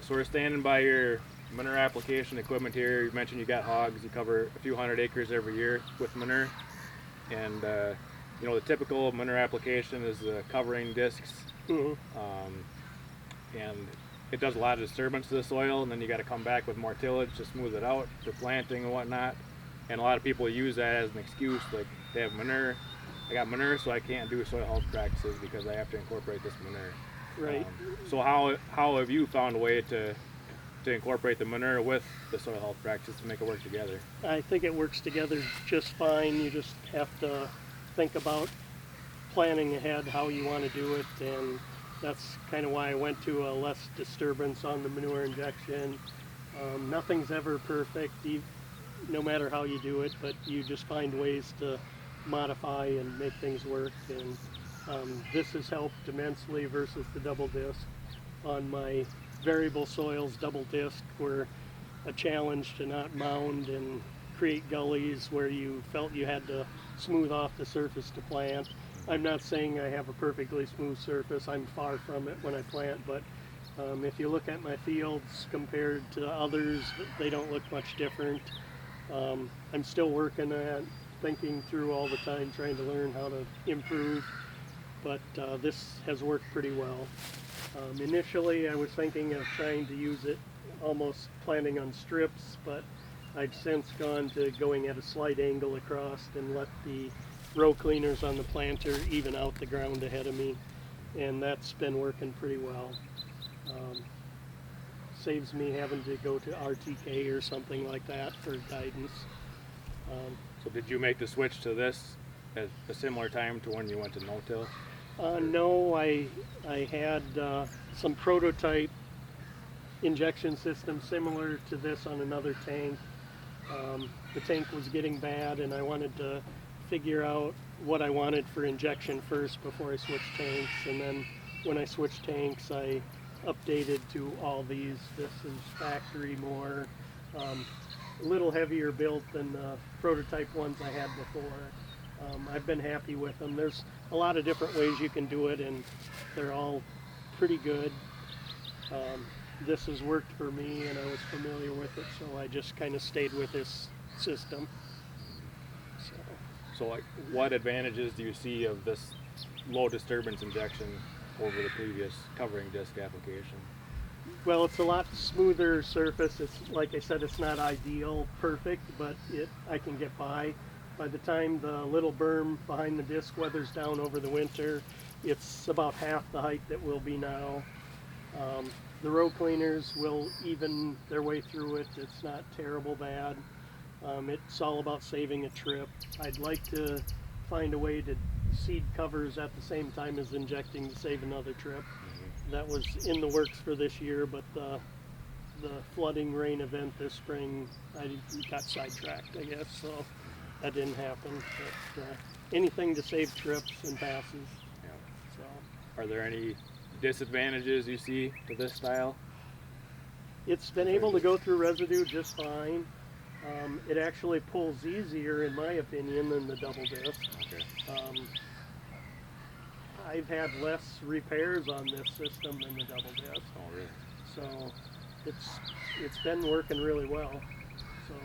So we're standing by your manure application equipment here. You mentioned you got hogs. You cover a few hundred acres every year with manure, and you know the typical manure application is covering discs, and it does a lot of disturbance to the soil. And then you got to come back with more tillage to smooth it out for planting and whatnot. And a lot of people use that as an excuse, like they have manure. I got manure, so I can't do soil health practices because I have to incorporate this manure. Right. So how have you found a way to incorporate the manure with the soil health practices to make it work together? I think it works together just fine. You just have to think about planning ahead how you want to do it, and that's kind of why I went to a less disturbance on the manure injection. Nothing's ever perfect, no matter how you do it, but you just find ways to modify and make things work. And this has helped immensely versus the double disc. On my variable soils, double disc were a challenge to not mound and create gullies where you felt you had to smooth off the surface to plant. I'm not saying I have a perfectly smooth surface, I'm far from it when I plant, but if you look at my fields compared to others, they don't look much different. I'm still working at thinking through all the time, trying to learn how to improve, but this has worked pretty well. Initially I was thinking of trying to use it almost planting on strips, but I've since gone to going at a slight angle across and let the row cleaners on the planter even out the ground ahead of me, and that's been working pretty well. Saves me having to go to RTK or something like that for guidance. So did you make the switch to this at a similar time to when you went to no-till? No, I had some prototype injection system similar to this on another tank. The tank was getting bad and I wanted to figure out what I wanted for injection first before I switched tanks, and then when I switched tanks I updated to all these. This is factory more, a little heavier built than the prototype ones I had before. I've been happy with them. There's a lot of different ways you can do it and they're all pretty good. This has worked for me and I was familiar with it, so I just kind of stayed with this system. So like, what advantages do you see of this low disturbance injection over the previous covering disc application? Well, it's a lot smoother surface. It's like I said, it's not ideal, perfect, but I can get by. By the time the little berm behind the disc weathers down over the winter, it's about half the height that will be now. The row cleaners will even their way through it. It's not terrible bad. It's all about saving a trip. I'd like to find a way to seed covers at the same time as injecting to save another trip. That was in the works for this year, but the flooding rain event this spring, I got sidetracked, I guess, so that didn't happen. But anything to save trips and passes. Yeah. So, are there any disadvantages you see to this style? it's been able to go through residue just fine. It actually pulls easier, in my opinion, than the double disc. Okay. I've had less repairs on this system than the double disc. Oh, really? So it's been working really well. So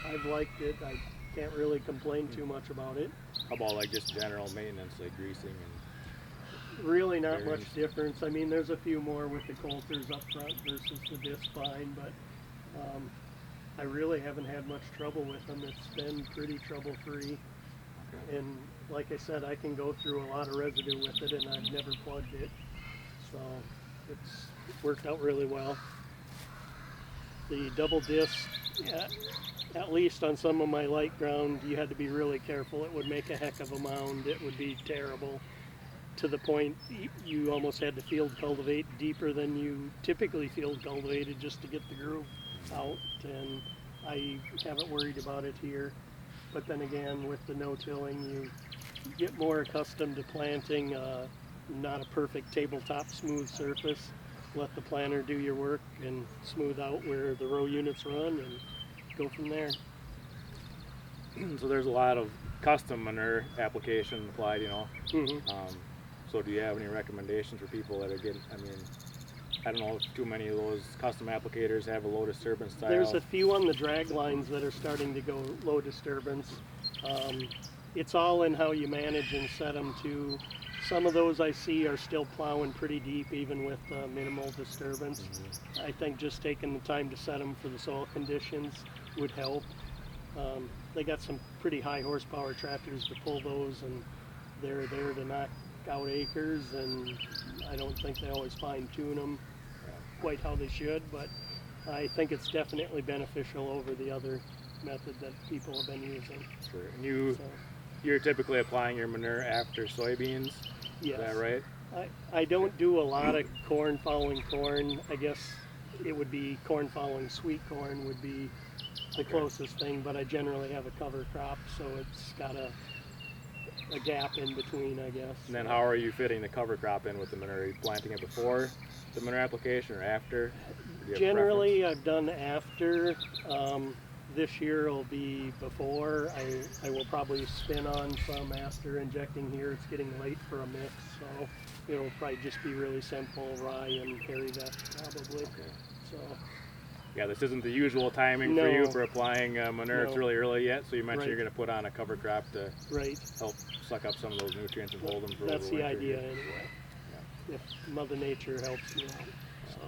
I've liked it. I can't really complain too much about it. How about like just general maintenance, like greasing and? Really not much difference. I mean, there's a few more with the coulters up front versus the disc fine, but I really haven't had much trouble with them. It's been pretty trouble-free. Okay. And like I said, I can go through a lot of residue with it and I've never plugged it. So it's worked out really well. The double disc, at least on some of my light ground, you had to be really careful. It would make a heck of a mound. It would be terrible, to the point you almost had to field cultivate deeper than you typically field cultivated just to get the groove out, and I haven't worried about it here. But then again, with the no-tilling, you get more accustomed to planting not a perfect tabletop smooth surface. Let the planter do your work and smooth out where the row units run and go from there. So there's a lot of custom manure application applied, you know. Mm-hmm. So do you have any recommendations for people that are getting, I don't know if too many of those custom applicators have a low disturbance style. There's a few on the drag lines that are starting to go low disturbance. It's all in how you manage and set them to. Some of those I see are still plowing pretty deep even with minimal disturbance. I think just taking the time to set them for the soil conditions would help. They got some pretty high horsepower tractors to pull those, and they're there to knock out acres, and I don't think they always fine tune them quite how they should, but I think it's definitely beneficial over the other method that people have been using. Sure. And you're typically applying your manure after soybeans, Yes. is that right? I don't do a lot of corn following corn. I guess it would be corn following sweet corn would be the closest thing, but I generally have a cover crop, so it's got a gap in between, I guess. And then how are you fitting the cover crop in with the manure? Are you planting it before the manure application or after? Do you have Generally, I've done after. This year will be before. I will probably spin on some after injecting here. It's getting late for a mix, so it'll probably just be really simple rye and hairy vetch probably. Okay. So Yeah, this isn't the usual timing for you for applying manure. It's No. really early yet, so you mentioned Right. you're going to put on a cover crop to right. help suck up some of those nutrients and hold them for That's over the winter idea here. anyway. If Mother Nature helps me out. So